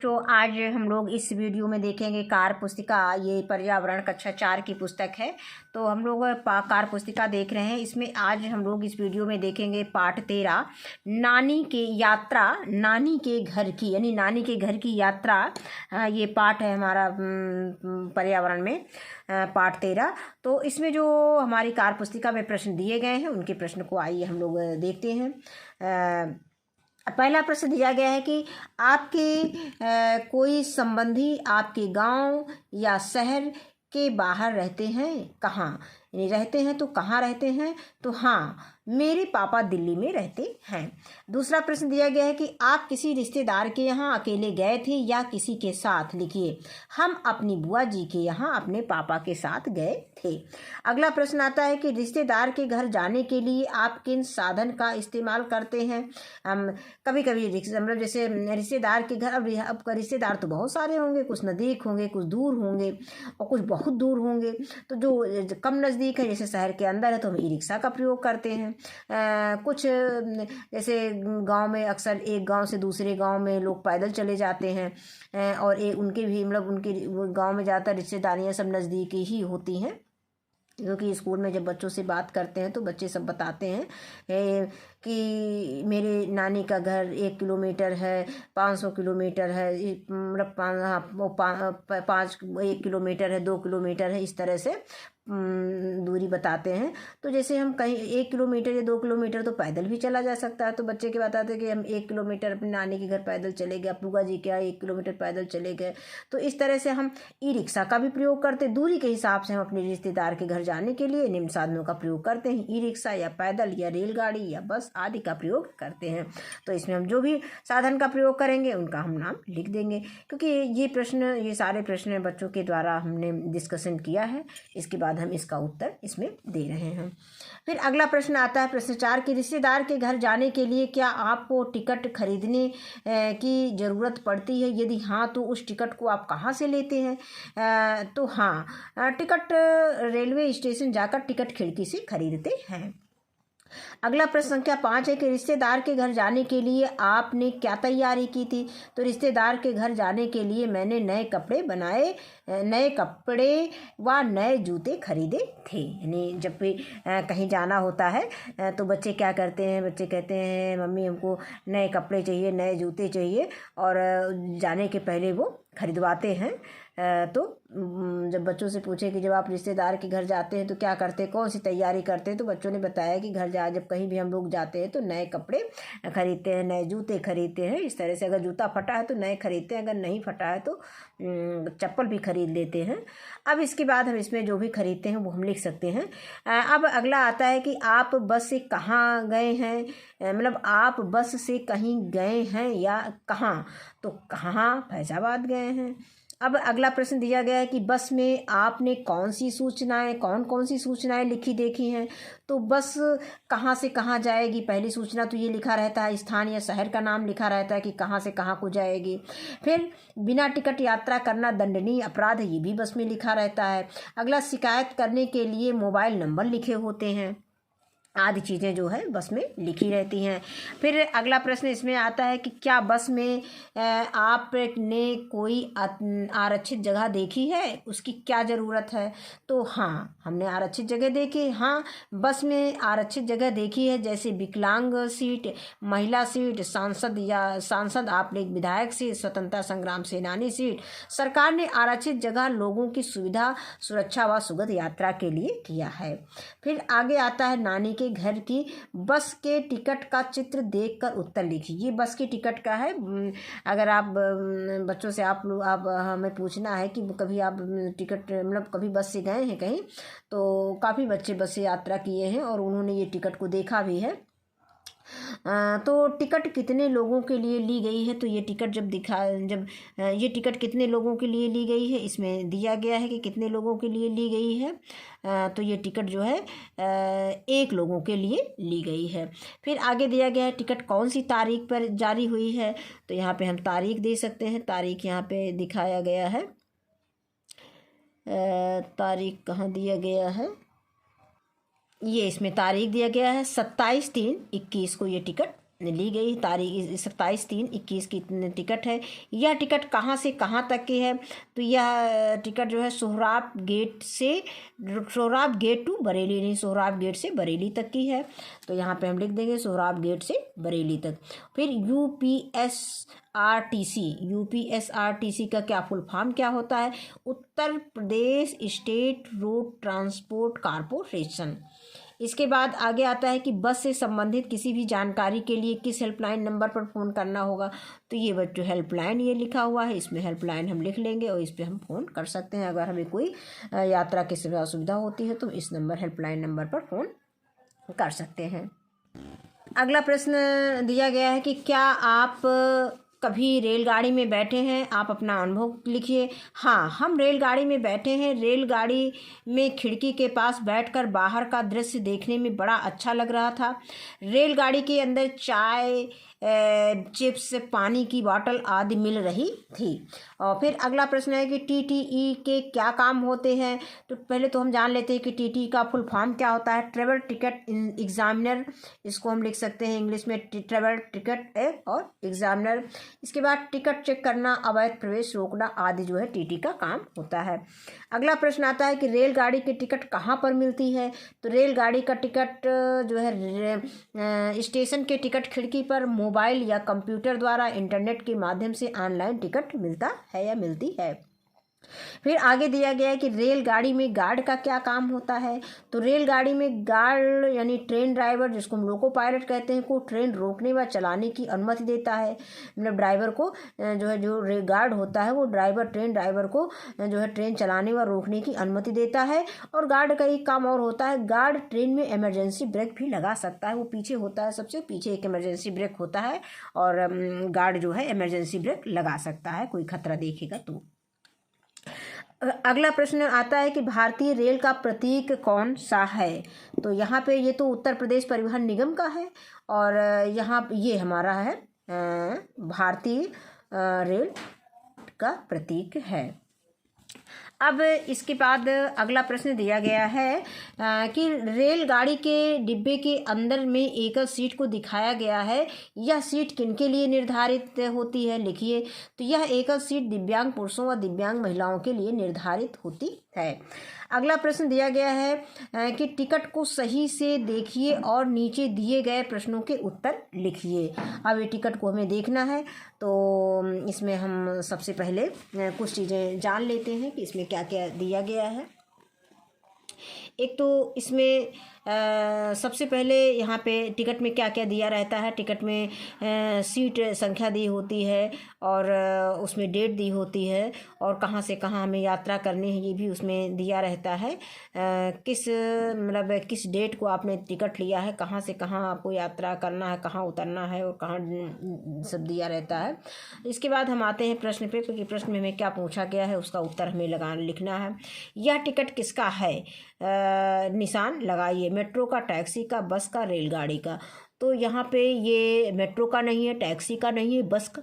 तो आज हम लोग इस वीडियो में देखेंगे कार पुस्तिका। ये पर्यावरण कक्षा 4 की पुस्तक है। तो हम लोग कार पुस्तिका देख रहे हैं। इसमें आज हम लोग इस वीडियो में देखेंगे पाठ 13, नानी के यात्रा, नानी के घर की, यानी नानी के घर की यात्रा। ये पाठ है हमारा पर्यावरण में, पाठ 13। तो इसमें जो हमारी कार पुस्तिका में प्रश्न दिए गए हैं उनके प्रश्न को आइए हम लोग देखते हैं। पहला प्रश्न दिया गया है कि आपके कोई संबंधी आपके गांव या शहर के बाहर रहते हैं, कहाँ यानी रहते हैं तो कहाँ रहते हैं, तो हाँ, मेरे पापा दिल्ली में रहते हैं। दूसरा प्रश्न दिया गया है कि आप किसी रिश्तेदार के यहाँ अकेले गए थे या किसी के साथ, लिखिए हम अपनी बुआ जी के यहाँ अपने पापा के साथ गए थे। अगला प्रश्न आता है कि रिश्तेदार के घर जाने के लिए आप किन साधन का इस्तेमाल करते हैं। हम कभी कभी मतलब जैसे रिश्तेदार के घर, अब रिश्तेदार तो बहुत सारे होंगे, कुछ नज़दीक होंगे, कुछ दूर होंगे और कुछ बहुत दूर होंगे। तो जो कम नज़दीक है, जैसे शहर के अंदर है, तो हम ई रिक्शा का प्रयोग करते हैं। कुछ जैसे गांव में अक्सर एक गांव से दूसरे गांव में लोग पैदल चले जाते हैं और उनके भी मतलब उनके गांव में ज़्यादातर रिश्तेदारियां सब नज़दीक ही होती हैं, क्योंकि स्कूल में जब बच्चों से बात करते हैं तो बच्चे सब बताते हैं कि मेरे नानी का घर 1 किलोमीटर है, 500 किलोमीटर है, मतलब 1 किलोमीटर है, 2 किलोमीटर है, इस तरह से दूरी बताते हैं। तो जैसे हम कहीं 1 किलोमीटर या 2 किलोमीटर तो पैदल भी चला जा सकता है, तो बच्चे के बताते हैं कि हम 1 किलोमीटर अपनी नानी के घर पैदल चले गए, बुआ जी के यहाँ 1 किलोमीटर पैदल चले गए। तो इस तरह से हम ई रिक्शा का भी प्रयोग करते, दूरी के हिसाब से हम अपने रिश्तेदार के घर जाने के लिए निम्न साधनों का प्रयोग करते हैं, ई रिक्शा या पैदल या रेलगाड़ी या बस आदि का प्रयोग करते हैं। तो इसमें हम जो भी साधन का प्रयोग करेंगे उनका हम नाम लिख देंगे, क्योंकि ये सारे प्रश्न बच्चों के द्वारा हमने डिस्कशन किया है। इसके बाद हम इसका उत्तर इसमें दे रहे हैं। फिर अगला प्रश्न आता है प्रश्न 4 कि रिश्तेदार के घर जाने के लिए क्या आपको टिकट खरीदने की ज़रूरत पड़ती है, यदि हाँ तो उस टिकट को आप कहाँ से लेते हैं। तो हाँ, टिकट रेलवे स्टेशन जाकर टिकट खिड़की से खरीदते हैं। अगला प्रश्न संख्या 5 है कि रिश्तेदार के घर जाने के लिए आपने क्या तैयारी की थी। तो रिश्तेदार के घर जाने के लिए मैंने नए कपड़े बनाए, नए कपड़े व नए जूते खरीदे थे। यानी जब भी कहीं जाना होता है तो बच्चे क्या करते हैं, बच्चे कहते हैं मम्मी हमको नए कपड़े चाहिए, नए जूते चाहिए, और जाने के पहले वो खरीदवाते हैं। तो जब बच्चों से पूछे कि जब आप रिश्तेदार के घर जाते हैं तो क्या करते हैं, कौन सी तैयारी करते हैं, तो बच्चों ने बताया कि जब कहीं भी हम लोग जाते हैं तो नए कपड़े खरीदते हैं, नए जूते खरीदते हैं। इस तरह से अगर जूता फटा है तो नए खरीदते हैं, अगर नहीं फटा है तो चप्पल भी खरीद लेते हैं। अब इसके बाद हम इसमें जो भी खरीदते हैं वो हम लिख सकते हैं। अब अगला आता है कि आप बस से कहाँ गए हैं, मतलब आप बस से कहीं गए हैं या कहाँ, तो कहाँ फैजाबाद गए हैं। अब अगला प्रश्न दिया गया है कि बस में आपने कौन कौन सी सूचनाएं लिखी देखी हैं। तो बस कहाँ से कहाँ जाएगी, पहली सूचना तो ये लिखा रहता है, स्थान या शहर का नाम लिखा रहता है कि कहाँ से कहाँ को जाएगी। फिर बिना टिकट यात्रा करना दंडनीय अपराध है, ये भी बस में लिखा रहता है। अगला, शिकायत करने के लिए मोबाइल नंबर लिखे होते हैं, आदि चीज़ें जो है बस में लिखी रहती हैं। फिर अगला प्रश्न इसमें आता है कि क्या बस में आपने कोई आरक्षित जगह देखी है, उसकी क्या ज़रूरत है। तो हाँ, हमने आरक्षित जगह देखी, हाँ बस में आरक्षित जगह देखी है, जैसे विकलांग सीट, महिला सीट, सांसद आपने विधायक सीट, स्वतंत्रता संग्राम सेनानी सीट। सरकार ने आरक्षित जगह लोगों की सुविधा, सुरक्षा व सुगम यात्रा के लिए किया है। फिर आगे आता है नानी के घर की बस के टिकट का चित्र देखकर उत्तर लिखिए। ये बस के टिकट का है। अगर आप बच्चों से आप हमें पूछना है कि कभी आप टिकट मतलब कभी बस से गए हैं कहीं, तो काफ़ी बच्चे बस से यात्रा किए हैं और उन्होंने ये टिकट को देखा भी है। तो टिकट कितने लोगों के लिए ली गई है, तो ये टिकट ये टिकट कितने लोगों के लिए ली गई है, इसमें दिया गया है कि कितने लोगों के लिए ली गई है। तो ये टिकट जो है 1 लोगों के लिए ली गई है। फिर आगे दिया गया है टिकट कौन सी तारीख पर जारी हुई है, तो यहाँ पे हम तारीख दे सकते हैं। तारीख यहाँ पे दिखाया गया है, तारीख कहाँ दिया गया है, ये इसमें तारीख दिया गया है 27/3/21 को ये टिकट ली गई तारीख 27/3/21 की टिकट है। यह टिकट कहाँ से कहाँ तक की है? तो यह टिकट जो है सोहराब गेट टू बरेली, नहीं सोहराब गेट से बरेली तक की है। तो यहाँ पे हम लिख देंगे सोहराब गेट से बरेली तक। फिर यूपीएसआरटीसी का क्या फुल फॉर्म क्या होता है? Uttar Pradesh state road transport corporation. इसके बाद आगे आता है कि बस से संबंधित किसी भी जानकारी के लिए किस हेल्पलाइन नंबर पर फ़ोन करना होगा? तो ये बच्चों हेल्पलाइन ये लिखा हुआ है, इसमें हेल्पलाइन हम लिख लेंगे और इस पर हम फ़ोन कर सकते हैं। अगर हमें कोई यात्रा की असुविधा होती है तो इस हेल्पलाइन नंबर पर फ़ोन कर सकते हैं। अगला प्रश्न दिया गया है कि क्या आप कभी रेलगाड़ी में बैठे हैं? आप अपना अनुभव लिखिए। हाँ, हम रेलगाड़ी में बैठे हैं। रेलगाड़ी में खिड़की के पास बैठकर बाहर का दृश्य देखने में बड़ा अच्छा लग रहा था। रेलगाड़ी के अंदर चाय, चिप्स, पानी की बोतल आदि मिल रही थी। और फिर अगला प्रश्न है कि टीटीई के क्या काम होते हैं? तो पहले तो हम जान लेते हैं कि टीटीई का फुल फॉर्म क्या होता है। ट्रेवल टिकट एग्जामिनर, इसको हम लिख सकते हैं इंग्लिश में ट्रेवल टिकट और एग्जामिनर। इसके बाद टिकट चेक करना, अवैध प्रवेश रोकना आदि जो है टीटी का काम होता है। अगला प्रश्न आता है कि रेलगाड़ी की टिकट कहाँ पर मिलती है? तो रेलगाड़ी का टिकट जो है स्टेशन के टिकट खिड़की पर मोबाइल या कंप्यूटर द्वारा इंटरनेट के माध्यम से ऑनलाइन टिकट मिलता है या मिलती है। फिर आगे दिया गया है कि रेलगाड़ी में गार्ड का क्या काम होता है? तो रेलगाड़ी में गार्ड यानी ट्रेन ड्राइवर, जिसको हम लोको पायलट कहते हैं, को ट्रेन रोकने व चलाने की अनुमति देता है। मतलब ड्राइवर को जो गार्ड होता है वो ट्रेन ड्राइवर को जो है ट्रेन चलाने व रोकने की अनुमति देता है। और गार्ड का एक काम और होता है, गार्ड ट्रेन में इमरजेंसी ब्रेक भी लगा सकता है। वो पीछे होता है, सबसे पीछे एक इमरजेंसी ब्रेक होता है और गार्ड जो है इमरजेंसी ब्रेक लगा सकता है कोई खतरा देखेगा तो। अगला प्रश्न आता है कि भारतीय रेल का प्रतीक कौन सा है? तो यहाँ पे ये तो उत्तर प्रदेश परिवहन निगम का है और यहाँ ये हमारा है भारतीय रेल का प्रतीक है। अब इसके बाद अगला प्रश्न दिया गया है कि रेलगाड़ी के डिब्बे के अंदर में एकल सीट को दिखाया गया है। यह सीट किनके लिए निर्धारित होती है? लिखिए। तो यह एकल सीट दिव्यांग पुरुषों व दिव्यांग महिलाओं के लिए निर्धारित होती है। अगला प्रश्न दिया गया है कि टिकट को सही से देखिए और नीचे दिए गए प्रश्नों के उत्तर लिखिए। अब ये टिकट को हमें देखना है तो इसमें हम सबसे पहले कुछ चीज़ें जान लेते हैं कि इसमें क्या क्या दिया गया है। एक तो इसमें सबसे पहले यहाँ पे टिकट में क्या क्या दिया रहता है। टिकट में सीट संख्या दी होती है और उसमें डेट दी होती है और कहाँ से कहाँ हमें यात्रा करनी है ये भी उसमें दिया रहता है। किस डेट को आपने टिकट लिया है, कहाँ से कहाँ आपको यात्रा करना है, कहाँ उतरना है और कहाँ सब दिया रहता है। इसके बाद हम आते हैं प्रश्न पे, क्योंकि प्रश्न में हमें क्या पूछा गया है उसका उत्तर हमें लिखना है। यह टिकट किसका है? निशान लगाइए। मेट्रो का, टैक्सी का, बस का, रेलगाड़ी का। तो यहाँ पे ये मेट्रो का नहीं है, टैक्सी का नहीं है, बस का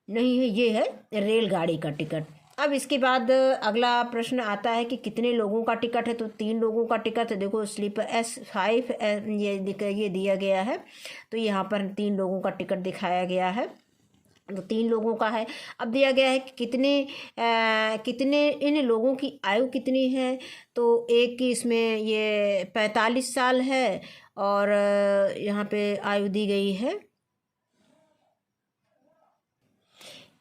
नहीं है, ये है रेलगाड़ी का टिकट। अब इसके बाद अगला प्रश्न आता है कि कितने लोगों का टिकट है? तो 3 लोगों का टिकट है। देखो स्लीपर S5 ये दिया गया है। तो यहाँ पर 3 लोगों का टिकट दिखाया गया है, तो 3 लोगों का है। अब दिया गया है कि कितने इन लोगों की आयु कितनी है? तो एक की इसमें ये 45 साल है और यहाँ पे आयु दी गई है,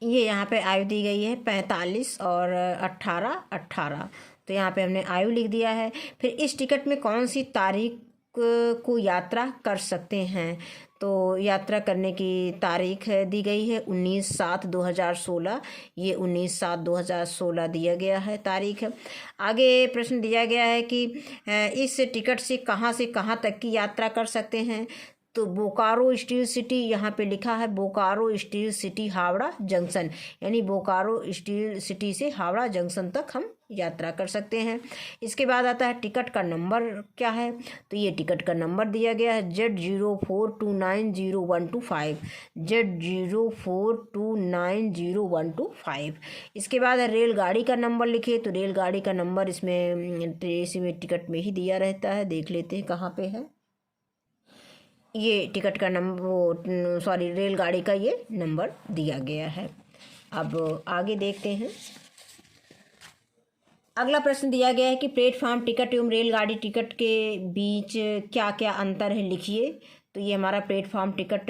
ये यहाँ पे आयु दी गई है 45 और 18। तो यहाँ पे हमने आयु लिख दिया है। फिर इस टिकट में कौन सी तारीख को यात्रा कर सकते हैं? तो यात्रा करने की तारीख दी गई है 19/7/2016। ये 19/7/2016 दिया गया है तारीख। आगे प्रश्न दिया गया है कि इस टिकट से कहाँ तक की यात्रा कर सकते हैं? तो बोकारो स्टील सिटी, यहाँ पे लिखा है Bokaro steel city Howrah junction, यानी बोकारो स्टील सिटी से हावड़ा जंक्शन तक हम यात्रा कर सकते हैं। इसके बाद आता है टिकट का नंबर क्या है? तो ये टिकट का नंबर दिया गया है Z04290125, Z04290125। इसके बाद रेलगाड़ी का नंबर लिखिए। तो रेलगाड़ी का नंबर इसमें टिकट में ही दिया रहता है, देख लेते हैं कहाँ पे है। ये टिकट का नंबर, वो सॉरी रेलगाड़ी का ये नंबर दिया गया है। अब आगे देखते हैं। अगला प्रश्न दिया गया है कि प्लेटफार्म टिकट एवं रेलगाड़ी टिकट के बीच क्या क्या अंतर है, लिखिए। तो ये हमारा प्लेटफॉर्म टिकट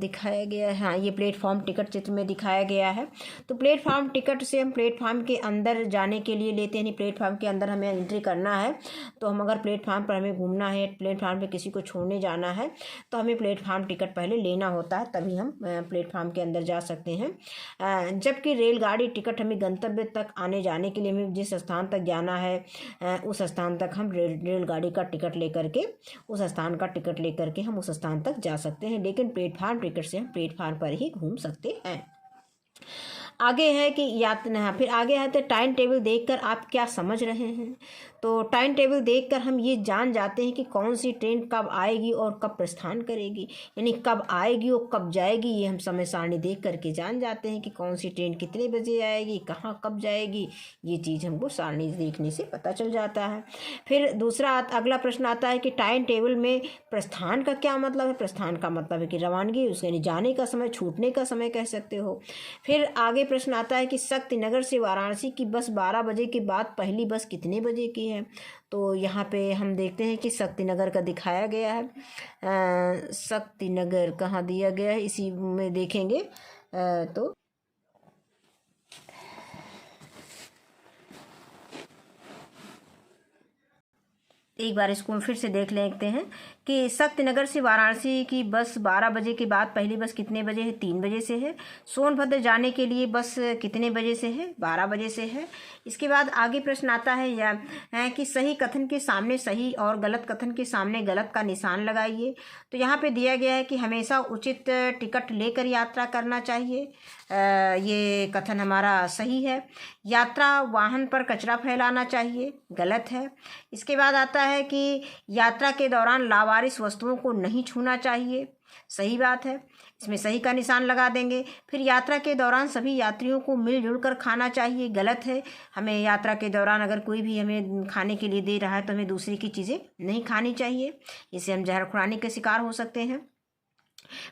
दिखाया गया है। हाँ, ये प्लेटफॉर्म टिकट चित्र में दिखाया गया है। तो प्लेटफॉर्म टिकट से हम प्लेटफॉर्म के अंदर जाने के लिए लेते हैं, प्लेटफॉर्म के अंदर हमें एंट्री करना है। तो हम अगर प्लेटफॉर्म पर हमें घूमना है, प्लेटफॉर्म पर किसी को छोड़ने जाना है, तो हमें प्लेटफॉर्म टिकट पहले लेना होता है, तभी हम प्लेटफॉर्म के अंदर जा सकते हैं। जबकि रेलगाड़ी टिकट हमें गंतव्य तक आने जाने के लिए, हमें जिस स्थान तक जाना है उस स्थान तक हम रेलगाड़ी का टिकट लेकर के, उस स्थान का टिकट लेकर के हम उस स्थान तक जा सकते हैं। लेकिन प्लेटफार्म टिकट से हम प्लेटफार्म पर ही घूम सकते हैं। आगे है कि यात्रा, फिर आगे है तो टाइम टेबल देखकर आप क्या समझ रहे हैं। तो टाइम टेबल देखकर हम ये जान जाते हैं कि कौन सी ट्रेन कब आएगी और कब प्रस्थान करेगी, यानी कब आएगी और कब जाएगी। ये हम समय सारणी देख करके जान जाते हैं कि कौन सी ट्रेन कितने बजे आएगी, कहाँ कब जाएगी। ये चीज़ हमको सारणी देखने से पता चल जाता है। फिर दूसरा अगला प्रश्न आता है कि टाइम टेबल में प्रस्थान का क्या मतलब है। प्रस्थान का मतलब है कि रवानगी, उसके यानी जाने का समय, छूटने का समय कह सकते हो। फिर आगे प्रश्न आता है कि शक्तिनगर से वाराणसी की बस 12 बजे के बाद पहली बस कितने बजे की है। तो यहाँ पे हम देखते हैं कि शक्तिनगर का दिखाया गया है। शक्तिनगर कहाँ दिया गया है, इसी में देखेंगे। तो एक बार इसको फिर से देख लेते हैं कि शक्तिनगर से वाराणसी की बस 12 बजे के बाद पहली बस कितने बजे है, 3 बजे से है। सोनभद्र जाने के लिए बस कितने बजे से है, 12 बजे से है। इसके बाद आगे प्रश्न आता है कि सही कथन के सामने सही और गलत कथन के सामने गलत का निशान लगाइए। तो यहाँ पे दिया गया है कि हमेशा उचित टिकट लेकर यात्रा करना चाहिए। ये कथन हमारा सही है। यात्रा वाहन पर कचरा फैलाना चाहिए, गलत है। इसके बाद आता है कि यात्रा के दौरान लावारिस वस्तुओं को नहीं छूना चाहिए, सही बात है, इसमें सही का निशान लगा देंगे। फिर यात्रा के दौरान सभी यात्रियों को मिलजुल कर खाना चाहिए, गलत है। हमें यात्रा के दौरान अगर कोई भी हमें खाने के लिए दे रहा है तो हमें दूसरे की चीज़ें नहीं खानी चाहिए, इससे हम जहर खुरानी के शिकार हो सकते हैं।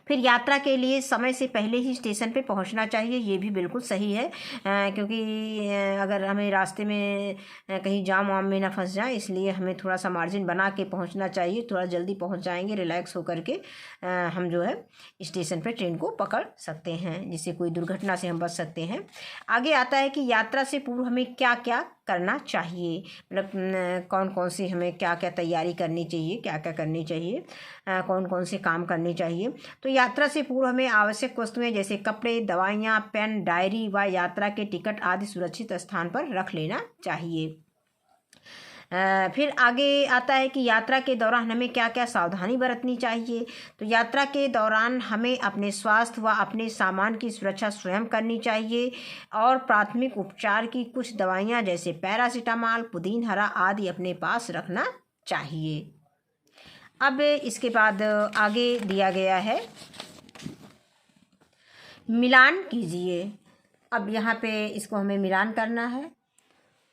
फिर यात्रा के लिए समय से पहले ही स्टेशन पे पहुंचना चाहिए, ये भी बिल्कुल सही है। क्योंकि अगर हमें रास्ते में कहीं जाम वाम में ना फंस जाए, इसलिए हमें थोड़ा सा मार्जिन बना के पहुंचना चाहिए। थोड़ा जल्दी पहुंच जाएंगे रिलैक्स होकर के हम जो है स्टेशन पे ट्रेन को पकड़ सकते हैं, जिससे कोई दुर्घटना से हम बच सकते हैं। आगे आता है कि यात्रा से पूर्व हमें क्या क्या करना चाहिए, मतलब कौन कौन सी हमें क्या क्या तैयारी करनी चाहिए, क्या क्या करनी चाहिए, कौन कौन से काम करने चाहिए। तो यात्रा से पूर्व हमें आवश्यक वस्तुएं जैसे कपड़े, दवाइयाँ, पेन, डायरी व यात्रा के टिकट आदि सुरक्षित स्थान पर रख लेना चाहिए। फिर आगे आता है कि यात्रा के दौरान हमें क्या क्या सावधानी बरतनी चाहिए। तो यात्रा के दौरान हमें अपने स्वास्थ्य व अपने सामान की सुरक्षा स्वयं करनी चाहिए और प्राथमिक उपचार की कुछ दवाइयाँ जैसे पैरासीटामॉल, पुदीन हरा आदि अपने पास रखना चाहिए। अब इसके बाद आगे दिया गया है मिलान कीजिए। अब यहाँ पे इसको हमें मिलान करना है।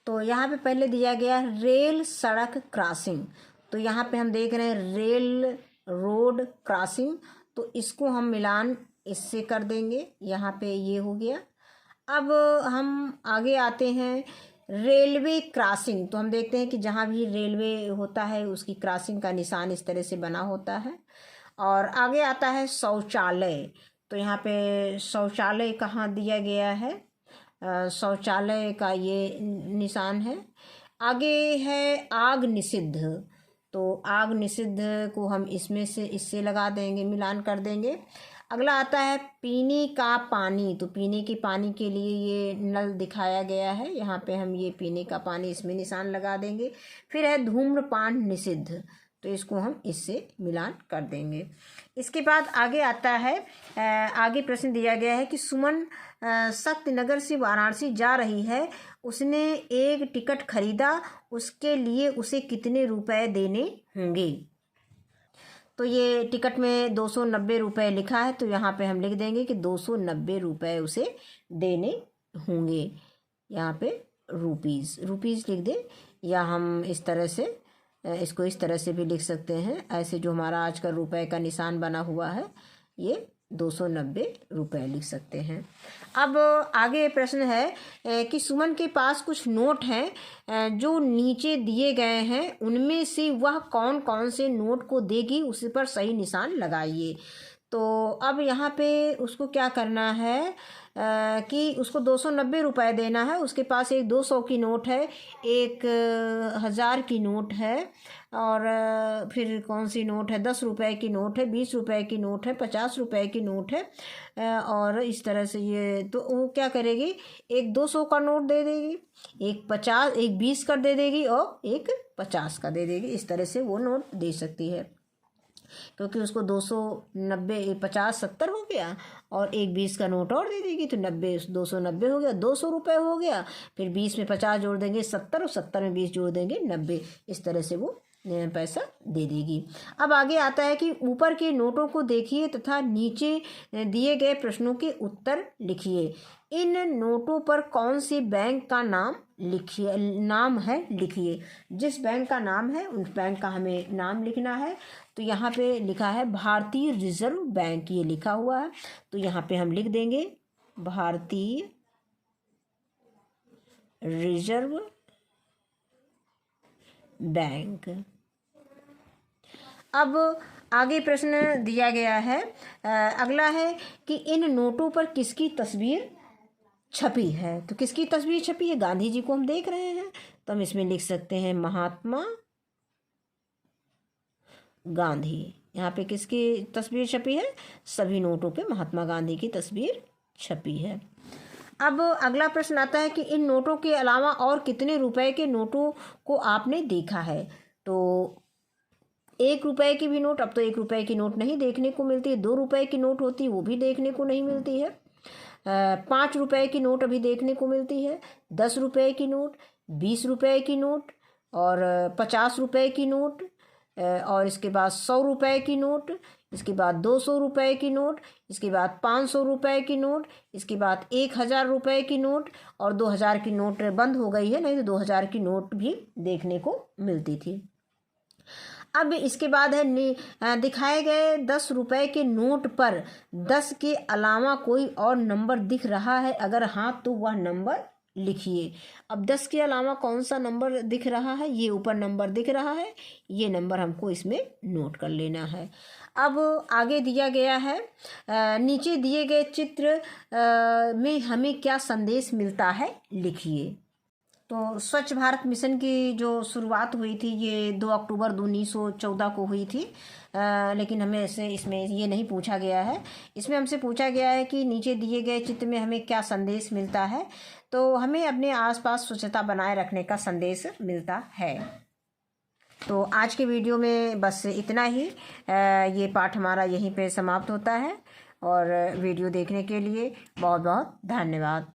तो यहाँ पे पहले दिया गया रेल सड़क क्रॉसिंग, तो यहाँ पे हम देख रहे हैं रेल रोड क्रॉसिंग, तो इसको हम मिलान इससे कर देंगे। यहाँ पे ये हो गया। अब हम आगे आते हैं रेलवे क्रॉसिंग, तो हम देखते हैं कि जहाँ भी रेलवे होता है उसकी क्रॉसिंग का निशान इस तरह से बना होता है। और आगे आता है शौचालय, तो यहाँ पे शौचालय कहाँ दिया गया है, शौचालय का ये निशान है। आगे है आग निषिद्ध, तो आग निषिद्ध को हम इसमें से इससे लगा देंगे, मिलान कर देंगे। अगला आता है पीने का पानी, तो पीने के पानी के लिए ये नल दिखाया गया है, यहाँ पे हम ये पीने का पानी इसमें निशान लगा देंगे। फिर है धूम्रपान निषिद्ध, तो इसको हम इससे मिलान कर देंगे। इसके बाद आगे आता है आगे प्रश्न दिया गया है कि सुमन शक्तिनगर से वाराणसी जा रही है, उसने एक टिकट खरीदा, उसके लिए उसे कितने रुपए देने होंगे। तो ये टिकट में 290 रुपये लिखा है, तो यहाँ पे हम लिख देंगे कि 290 रुपये उसे देने होंगे। यहाँ पे रुपीज़ लिख दें, या हम इस तरह से इसको इस तरह से भी लिख सकते हैं। ऐसे जो हमारा आज का रुपए का निशान बना हुआ है ये 290 रुपये लिख सकते हैं। अब आगे प्रश्न है कि सुमन के पास कुछ नोट हैं जो नीचे दिए गए हैं, उनमें से वह कौन कौन से नोट को देगी, उस पर सही निशान लगाइए। तो अब यहाँ पे उसको क्या करना है कि उसको 290 रुपये देना है। उसके पास एक 200 की नोट है, एक 1000 की नोट है, और फिर कौन सी नोट है, 10 रुपये की नोट है, 20 रुपये की नोट है, 50 रुपये की नोट है, और इस तरह से ये तो वो क्या करेगी, एक 200 का नोट दे देगी, एक 20 का दे देगी और एक 50 का दे देगी। इस तरह से वो नोट दे सकती है, क्योंकि उसको 290 50 70 हो गया और एक 20 का नोट और दे देगी तो 290 हो गया, 200 रुपये हो गया। फिर 20 में 50 जोड़ देंगे 70 और 70 में 20 जोड़ देंगे 90। इस तरह से वो पैसा दे देगी। अब आगे आता है कि ऊपर के नोटों को देखिए तथा नीचे दिए गए प्रश्नों के उत्तर लिखिए। इन नोटों पर कौन से बैंक का नाम है लिखिए। जिस बैंक का नाम है उस बैंक का हमें नाम लिखना है। तो यहाँ पे लिखा है भारतीय रिजर्व बैंक, ये लिखा हुआ है, तो यहाँ पे हम लिख देंगे भारतीय रिजर्व बैंक। अब आगे प्रश्न दिया गया है, अगला है कि इन नोटों पर किसकी तस्वीर छपी है। तो किसकी तस्वीर छपी है, गांधी जी को हम देख रहे हैं, तो हम इसमें लिख सकते हैं महात्मा गांधी। यहाँ पे किसकी तस्वीर छपी है, सभी नोटों पे महात्मा गांधी की तस्वीर छपी है। अब अगला प्रश्न आता है कि इन नोटों के अलावा और कितने रुपए के नोटों को आपने देखा है। तो 1 रुपए की भी नोट, अब तो 1 रुपए की नोट नहीं देखने को मिलती है, 2 रुपए की नोट होती है वो भी देखने को नहीं मिलती है, 5 रुपए की नोट अभी देखने को मिलती है, 10 रुपए की नोट, 20 रुपए की नोट और 50 रुपए की नोट, और इसके बाद 100 रुपए की नोट, इसके बाद 200 रुपए की नोट, इसके बाद 500 रुपए की नोट, इसके बाद 1000 रुपए की नोट, और 2000 की नोट बंद हो गई है, नहीं तो 2000 की नोट भी देखने को मिलती थी। अब इसके बाद है दिखाए गए 10 रुपए के नोट पर 10 के अलावा कोई और नंबर दिख रहा है, अगर हाँ तो वह नंबर लिखिए। अब 10 के अलावा कौन सा नंबर दिख रहा है, ये ऊपर नंबर दिख रहा है, ये नंबर हमको इसमें नोट कर लेना है। अब आगे दिया गया है, नीचे दिए गए चित्र में हमें क्या संदेश मिलता है लिखिए। तो स्वच्छ भारत मिशन की जो शुरुआत हुई थी ये 2 अक्टूबर 1914 को हुई थी, लेकिन हमें इसमें ये नहीं पूछा गया है। इसमें हमसे पूछा गया है कि नीचे दिए गए चित्र में हमें क्या संदेश मिलता है। तो हमें अपने आसपास स्वच्छता बनाए रखने का संदेश मिलता है। तो आज के वीडियो में बस इतना ही। ये पाठ हमारा यहीं पे समाप्त होता है, और वीडियो देखने के लिए बहुत बहुत धन्यवाद।